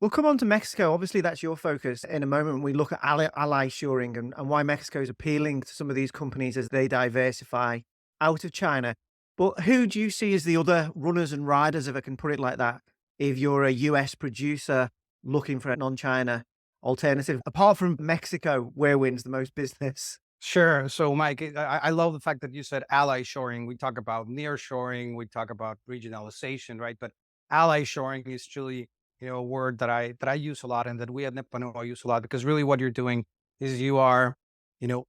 We'll come on to Mexico. Obviously, that's your focus. In a moment, we look at ally shoring and why Mexico is appealing to some of these companies as they diversify out of China. But who do you see as the other runners and riders, if I can put it like that, if you're a US producer looking for a non China alternative? Apart from Mexico, where wins the most business? Sure. So, Mike, I love the fact that you said ally shoring. We talk about near shoring, we talk about regionalization, right? But ally shoring is truly, a word that I use a lot and that we at Nepanoa use a lot because really what you're doing is you are,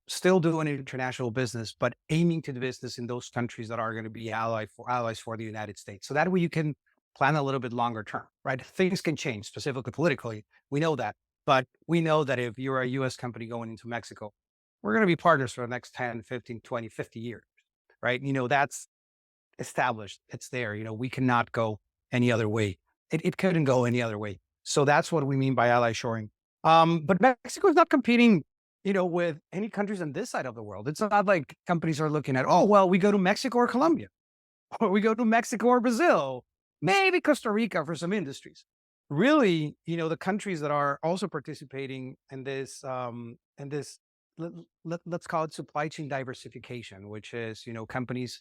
still doing international business, but aiming to the business in those countries that are going to be allies for the United States. So that way you can plan a little bit longer term, right? Things can change, specifically politically. We know that. But we know that if you're a US company going into Mexico, we're going to be partners for the next 10, 15, 20, 50 years, right? That's established. It's there. We cannot go any other way. It couldn't go any other way. So that's what we mean by ally shoring. But Mexico is not competing, with any countries on this side of the world. It's not like companies are looking at, oh, well, we go to Mexico or Colombia, or we go to Mexico or Brazil, maybe Costa Rica for some industries. Really, the countries that are also participating in this, let's call it supply chain diversification, which is, companies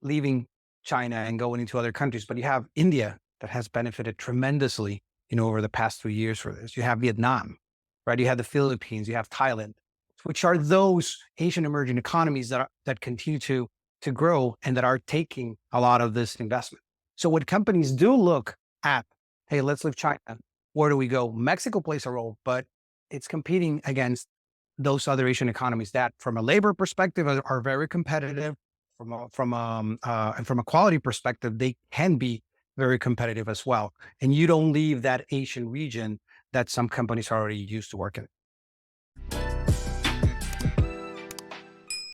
leaving China and going into other countries. But you have India that has benefited tremendously, over the past 3 years for this. You have Vietnam, right? You have the Philippines, you have Thailand, which are those Asian emerging economies that continue to grow and that are taking a lot of this investment. So when companies do look at, hey, let's leave China, where do we go? Mexico plays a role, but it's competing against those other Asian economies that, from a labor perspective, are very competitive. And from a quality perspective, they can be very competitive as well. And you don't leave that Asian region that some companies are already used to working.